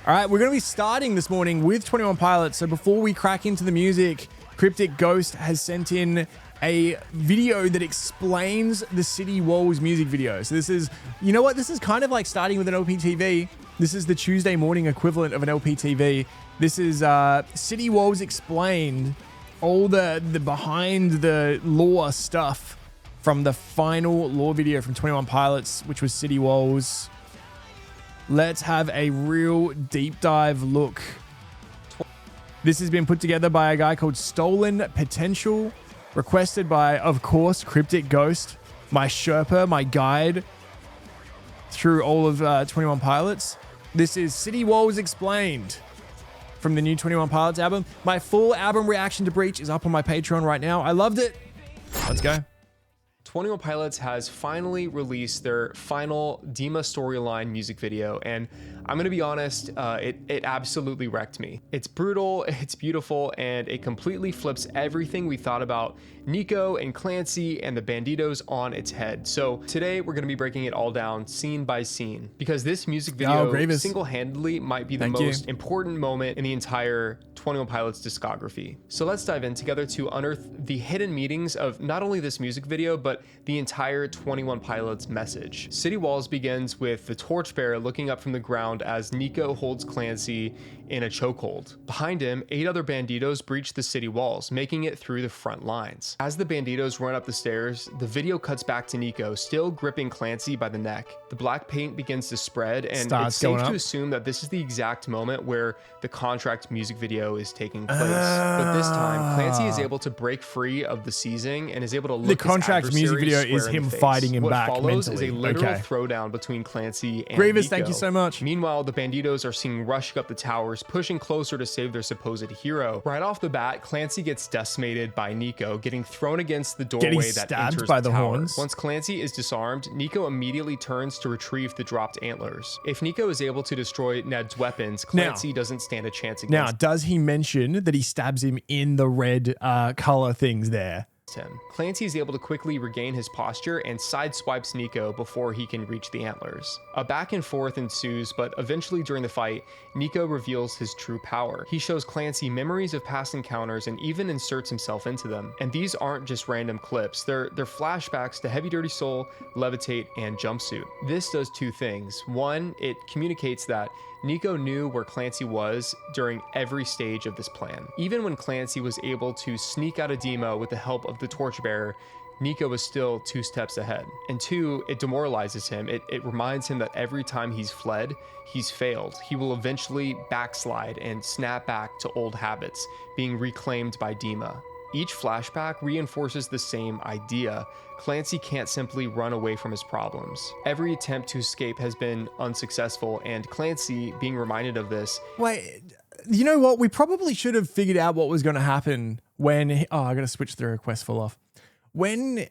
All right, we're going to be starting this morning with 21 Pilots. So before we crack into the music, Cryptic Ghost has sent in a video that explains the City Walls music video. So this is, you know what? This is kind of like starting with an LPTV. This is the Tuesday morning equivalent of an LPTV. This is City Walls explained, all the behind the lore stuff from the final lore video from 21 Pilots, which was City Walls. Let's have a real deep dive look. This has been put together by a guy called Stolen Potential, requested by, of course, Cryptic Ghost, my Sherpa, my guide through all of 21 Pilots. This is City Walls Explained from the new 21 Pilots album. My full album reaction to Breach is up on my Patreon right now. I loved it. Let's go. 21 Pilots has finally released their final Dima storyline music video, and I'm gonna be honest, it absolutely wrecked me. It's brutal, it's beautiful, and it completely flips everything we thought about Nico and Clancy and the Banditos on its head. So today we're gonna be breaking it all down scene by scene, because this music video single-handedly might be the most important moment in the entire 21 Pilots discography. So let's dive in together to unearth the hidden meanings of not only this music video, but the entire 21 Pilots message. City Walls begins with the torchbearer looking up from the ground as Nico holds Clancy in a chokehold. Behind him, 8 other banditos breach the city walls, making it through the front lines. As the banditos run up the stairs, the video cuts back to Nico, still gripping Clancy by the neck. The black paint begins to spread, and it's safe to assume that this is the exact moment where the contract music video is taking place. But this time, Clancy is able to break free of the seizing and is able to look the contract music video is him fighting him back mentally. What follows is a literal throwdown between Clancy and Grievous, Nico. thank you so much. Meanwhile, the banditos are seen rushing up the towers, pushing closer to save their supposed hero. Right off the bat, Clancy gets decimated by Nico, getting thrown against the doorway that enters by the the tower. horns. Once Clancy is disarmed, Nico immediately turns to retrieve the dropped antlers. If Nico is able to destroy Ned's weapons, Clancy doesn't stand a chance against Now, does he mention that he stabs him in the red color things there? him. Clancy is able to quickly regain his posture and sideswipes Nico before he can reach the antlers. A back and forth ensues, but eventually during the fight, Nico reveals his true power. He shows Clancy memories of past encounters and even inserts himself into them. And these aren't just random clips, they're flashbacks to Heavy Dirty Soul, Levitate, and Jumpsuit. This does 2 things. One, it communicates that Nico knew where Clancy was during every stage of this plan. Even when Clancy was able to sneak out of Dima with the help of the torchbearer, Nico was still 2 steps ahead. And 2, it demoralizes him. It reminds him that every time he's fled, he's failed. He will eventually backslide and snap back to old habits, being reclaimed by Dima. Each flashback reinforces the same idea. Clancy can't simply run away from his problems. Every attempt to escape has been unsuccessful, and Clancy, being reminded of this... Wait, you know what? We probably should have figured out what was going to happen when... I got to switch the request full off. When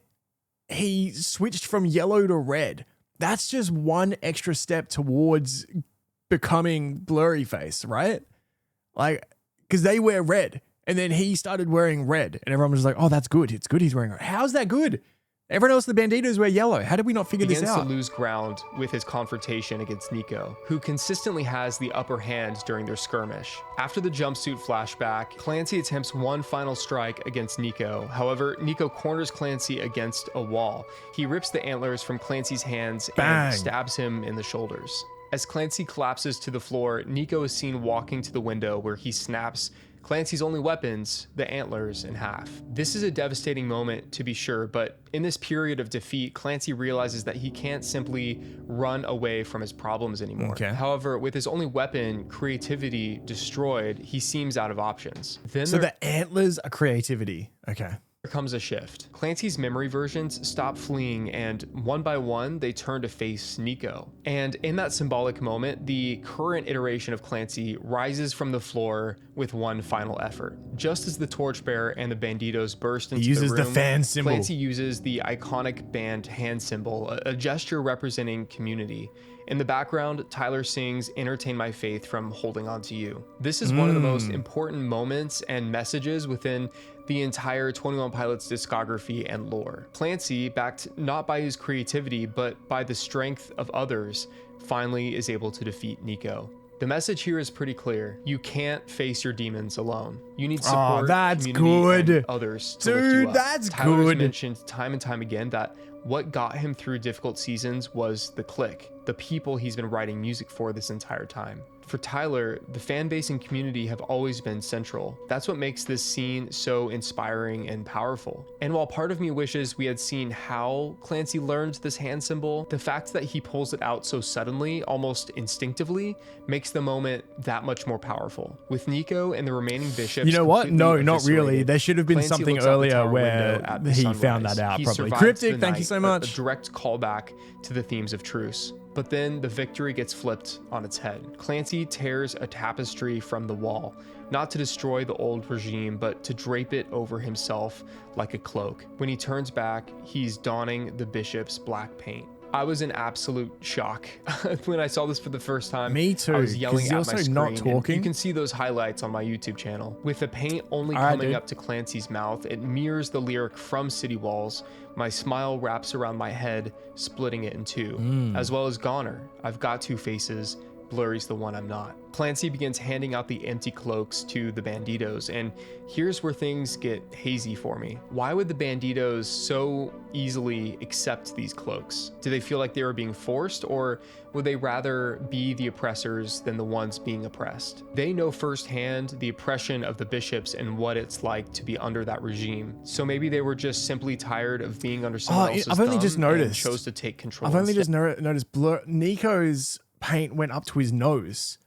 he switched from yellow to red, that's just one extra step towards becoming blurry face, right? Like, because they wear red. And then he started wearing red, and everyone was like, oh, that's good. It's good he's wearing red. How's that good? Everyone else, the Banditos, wear yellow. How did we not figure this out? He begins to lose ground with his confrontation against Nico, who consistently has the upper hand during their skirmish. After the jumpsuit flashback, Clancy attempts one final strike against Nico. However, Nico corners Clancy against a wall. He rips the antlers from Clancy's hands and stabs him in the shoulders. As Clancy collapses to the floor, Nico is seen walking to the window where he snaps Clancy's only weapons, the antlers, in half. This is a devastating moment, to be sure, but in this period of defeat, Clancy realizes that he can't simply run away from his problems anymore. However, with his only weapon, creativity, destroyed, he seems out of options. So the antlers are creativity. Okay. Here comes a shift. Clancy's memory versions stop fleeing, and one by one, they turn to face Nico. And in that symbolic moment, the current iteration of Clancy rises from the floor with one final effort. Just as the torchbearer and the banditos burst into the room, the fan symbol. Clancy uses the iconic band hand symbol, a gesture representing community. In the background, Tyler sings "Entertain My Faith" from Holding On To You. This is one of the most important moments and messages within the entire 21 Pilots discography and lore. Clancy, backed not by his creativity, but by the strength of others, finally is able to defeat Nico. The message here is pretty clear. You can't face your demons alone. You need support, that's community, good. and others to lift you up. That's Tyler's good. mentioned time and time again that what got him through difficult seasons was the clique, the people he's been writing music for this entire time. For Tyler, the fan base and community have always been central. That's what makes this scene so inspiring and powerful. And while part of me wishes we had seen how Clancy learned this hand symbol, the fact that he pulls it out so suddenly, almost instinctively, makes the moment that much more powerful. With Nico and the remaining bishops, you know what? No, not really. eviscerated, There should have been Clancy something looks out the earlier tower where window at the he sunrise. found that out. He Probably survives Cryptic. the Thank you night, so a much. direct callback to the themes of truce. But then the victory gets flipped on its head. Clancy tears a tapestry from the wall, not to destroy the old regime, but to drape it over himself like a cloak. When he turns back, he's donning the bishop's black paint. I was in absolute shock when I saw this for the first time. Me too. I was yelling at my also screen. not talking. You can see those highlights on my YouTube channel. With the paint only coming up to Clancy's mouth, it mirrors the lyric from City Walls. My smile wraps around my head, splitting it in two. As well as Goner, I've got two faces. Blurry's the one I'm not. Clancy begins handing out the empty cloaks to the banditos, and here's where things get hazy for me. Why would the banditos so easily accept these cloaks? Do they feel like they were being forced, or would they rather be the oppressors than the ones being oppressed? They know firsthand the oppression of the bishops and what it's like to be under that regime. So maybe they were just simply tired of being under someone else's I've only just thumb and noticed. chose to take control. I've only instead. just noticed Nico's paint went up to his nose,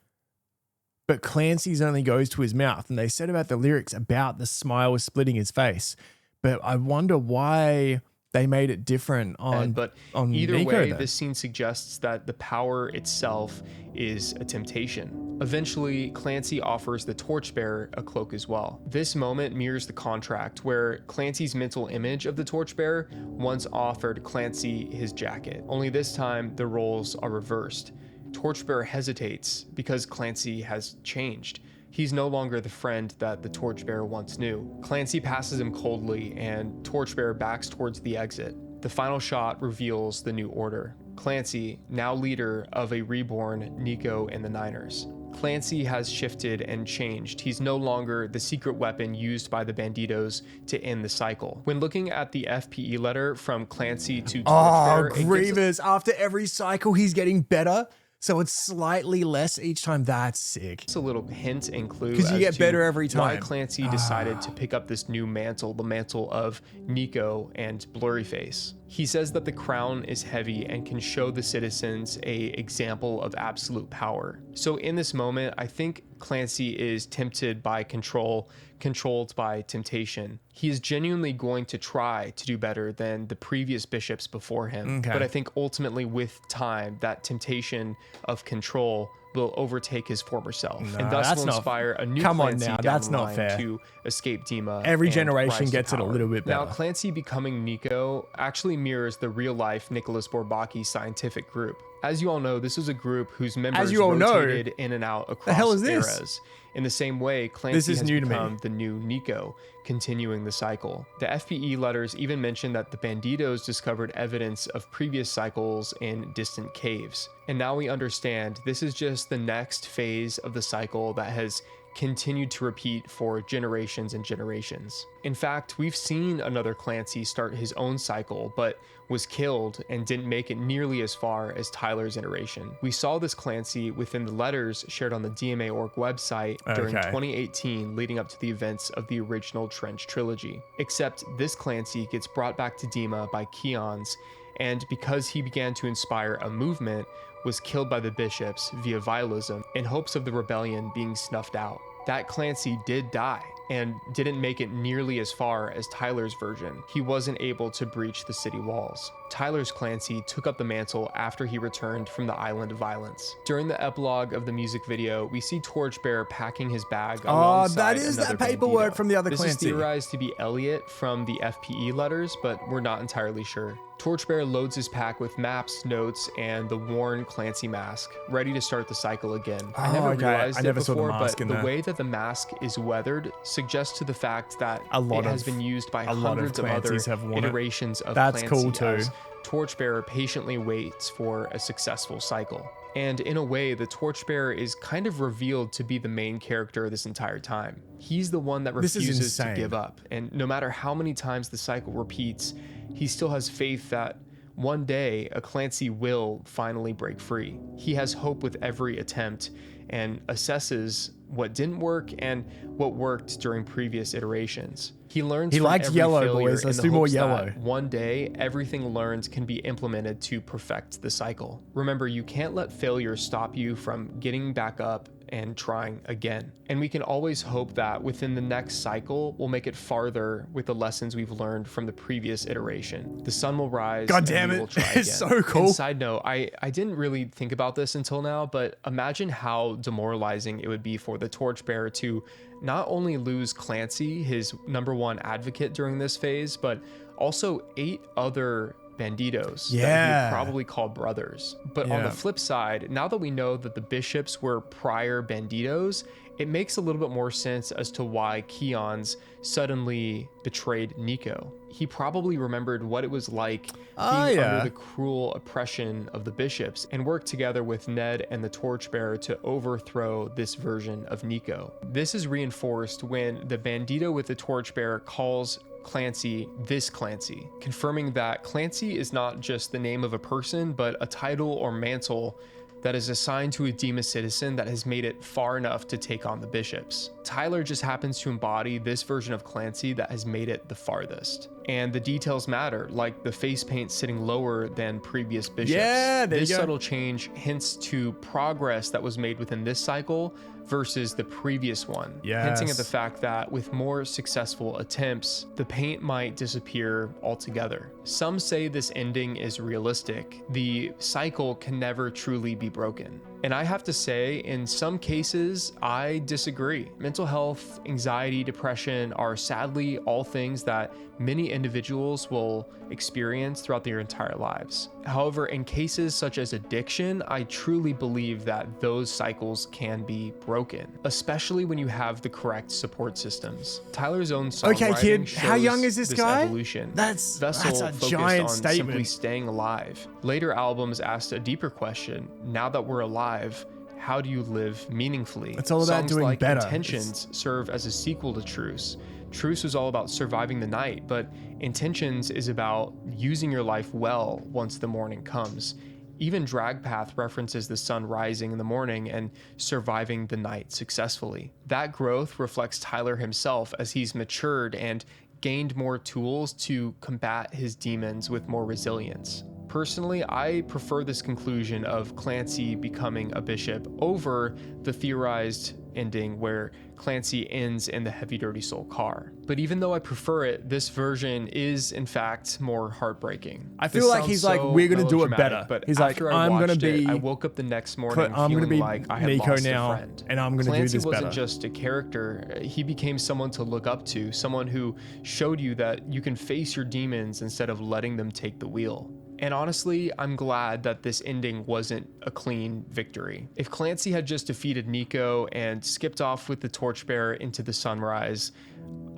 but Clancy's only goes to his mouth. And they said about the lyrics about the smile was splitting his face, but I wonder why they made it different on. But on either Nico, way, though. this scene suggests that the power itself is a temptation. Eventually, Clancy offers the torchbearer a cloak as well. This moment mirrors the contract where Clancy's mental image of the torchbearer once offered Clancy his jacket. Only this time, the roles are reversed. Torchbearer hesitates because Clancy has changed. He's no longer the friend that the Torchbearer once knew. Clancy passes him coldly, and Torchbearer backs towards the exit. The final shot reveals the new order. Clancy, now leader of a reborn Nico and the Niners. Clancy has shifted and changed. He's no longer the secret weapon used by the banditos to end the cycle. When looking at the FPE letter from Clancy to Torchbearer, Grievous. After every cycle, he's getting better. So it's slightly less each time. That's sick. It's a little hint and clue 'Cause you get better every why time. Clancy decided to pick up this new mantle, the mantle of Nico and Blurryface. He says that the crown is heavy and can show the citizens a example of absolute power. So in this moment, I think Clancy is tempted by control, controlled by temptation. He is genuinely going to try to do better than the previous bishops before him. Okay. But I think ultimately with time, that temptation of control will overtake his former self, and thus that's will not- inspire a new Come on Clancy now, down that's the not line fair. to escape Dima. Every and generation rise to gets it a power. little bit Now, better. Clancy becoming Nico actually mirrors the real-life Nicholas Bourbaki scientific group. As you all know, this is a group whose members you all know, rotated in and out across hell is this? eras. In the same way, Clancy This is has new to me. become the new Nico, continuing the cycle. The FPE letters even mention that the Banditos discovered evidence of previous cycles in distant caves. And now we understand this is just the next phase of the cycle that has continued to repeat for generations and generations. In fact, we've seen another Clancy start his own cycle, but was killed and didn't make it nearly as far as Tyler's iteration. We saw this Clancy within the letters shared on the DMA.org website during 2018, leading up to the events of the original Trench trilogy. Except this Clancy gets brought back to Dima by Keons, and because he began to inspire a movement, was killed by the bishops via vialism in hopes of the rebellion being snuffed out. That Clancy did die and didn't make it nearly as far as Tyler's version. He wasn't able to breach the city walls. Tyler's Clancy took up the mantle after he returned from the island of violence. During the epilogue of the music video, we see Torchbearer packing his bag alongside that is another that paperwork bandito. from the other This Clancy. is theorized to be Elliot from the FPE letters, but we're not entirely sure. Torchbearer loads his pack with maps, notes, and the worn Clancy mask, ready to start the cycle again. I never realized I never it saw the before, mask but in the there. way that the mask is weathered suggests to the fact that A lot it has of- been used by a lot of hundreds of other Clancys have worn it. iterations of That's Clancy cool too. as torchbearer patiently waits for a successful cycle. And in a way, the torchbearer is kind of revealed to be the main character this entire time. He's the one that refuses to give up. And no matter how many times the cycle repeats, he still has faith that one day a Clancy will finally break free. He has hope with every attempt and assesses what didn't work and what worked during previous iterations. He learns from likes every yellow, failure boys. Let's in the do more hopes yellow. that one day everything learned can be implemented to perfect the cycle. Remember, you can't let failure stop you from getting back up and trying again. And we can always hope that within the next cycle, we'll make it farther with the lessons we've learned from the previous iteration. The sun will rise. God damn it. We'll try again. It's so cool. And side note, I didn't really think about this until now, but imagine how demoralizing it would be for the torchbearer to not only lose Clancy, his #1 advocate during this phase, but also 8 other banditos that he would probably call brothers. But on the flip side, now that we know that the bishops were prior banditos, it makes a little bit more sense as to why Keon's suddenly betrayed Nico. He probably remembered what it was like being under the cruel oppression of the bishops and worked together with Ned and the torchbearer to overthrow this version of Nico. This is reinforced when the bandito with the torchbearer calls Clancy this Clancy, confirming that Clancy is not just the name of a person, but a title or mantle that is assigned to a Dema citizen that has made it far enough to take on the bishops. Tyler just happens to embody this version of Clancy that has made it the farthest. And the details matter, like the face paint sitting lower than previous bishops. This subtle change hints to progress that was made within this cycle versus the previous one, hinting at the fact that with more successful attempts, the paint might disappear altogether. Some say this ending is realistic. The cycle can never truly be broken. And I have to say, in some cases, I disagree. Mental health, anxiety, depression are sadly all things that many individuals will experience throughout their entire lives. However, in cases such as addiction, I truly believe that those cycles can be broken, especially when you have the correct support systems. Tyler's own songwriting shows how young is this guy? Evolution. That's a focused giant on statement. simply staying alive. Later albums asked a deeper question. Now that we're alive, how do you live meaningfully? It's all about Songs doing like better. Intentions serve as a sequel to Truce. Truce was all about surviving the night, but Intentions is about using your life well once the morning comes. Even Dragpath references the sun rising in the morning and surviving the night successfully. That growth reflects Tyler himself as he's matured and gained more tools to combat his demons with more resilience. Personally, I prefer this conclusion of Clancy becoming a bishop over the theorized ending where Clancy ends in the Heavy Dirty Soul car. But even though I prefer it, this version is in fact more heartbreaking. I feel like he's like, we're gonna do it better. But he's like, I woke up the next morning I'm gonna be like I had Nico lost now, a friend. and I'm gonna Clancy do this better. wasn't just a character. He became someone to look up to, someone who showed you that you can face your demons instead of letting them take the wheel. And honestly, I'm glad that this ending wasn't a clean victory. If Clancy had just defeated Nico and skipped off with the torchbearer into the sunrise,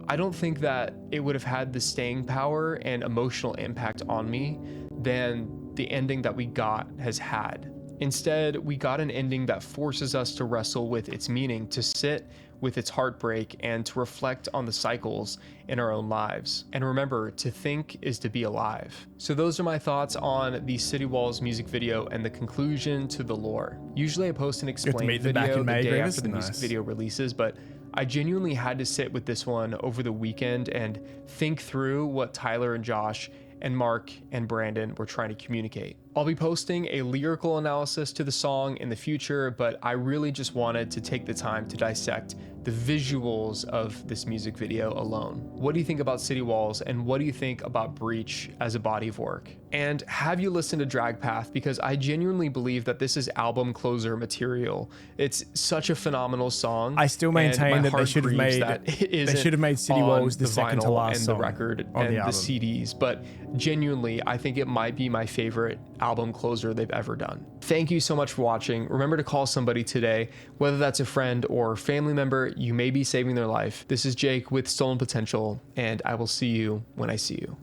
I don't think that it would have had the staying power and emotional impact on me than the ending that we got has had. Instead, we got an ending that forces us to wrestle with its meaning, to sit with its heartbreak, and to reflect on the cycles in our own lives. And remember, to think is to be alive. So those are my thoughts on the City Walls music video and the conclusion to the lore. Usually I post an explained video the day after the music video releases, but I genuinely had to sit with this one over the weekend and think through what Tyler and Josh and Mark and Brandon were trying to communicate. I'll be posting a lyrical analysis to the song in the future, but I really just wanted to take the time to dissect the visuals of this music video alone. What do you think about City Walls, and what do you think about Breach as a body of work? And have you listened to Dragpath? Because I genuinely believe that this is album closer material. It's such a phenomenal song. I still maintain that they should have made City Walls the second to last and song the record on and the album. the CDs, but genuinely, I think it might be my favorite album closer they've ever done. Thank you so much for watching. Remember to call somebody today, whether that's a friend or family member. You may be saving their life. This is Jake with Stolen Potential, and I will see you when I see you.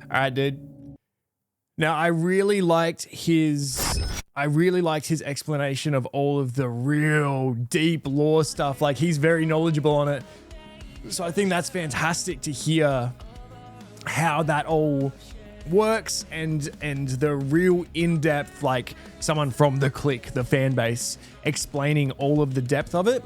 All right, dude. Now, I really liked his explanation of all of the real deep lore stuff. Like, he's very knowledgeable on it. So I think that's fantastic to hear how that all works and the real in-depth, like someone from the clique, the fan base, explaining all of the depth of it.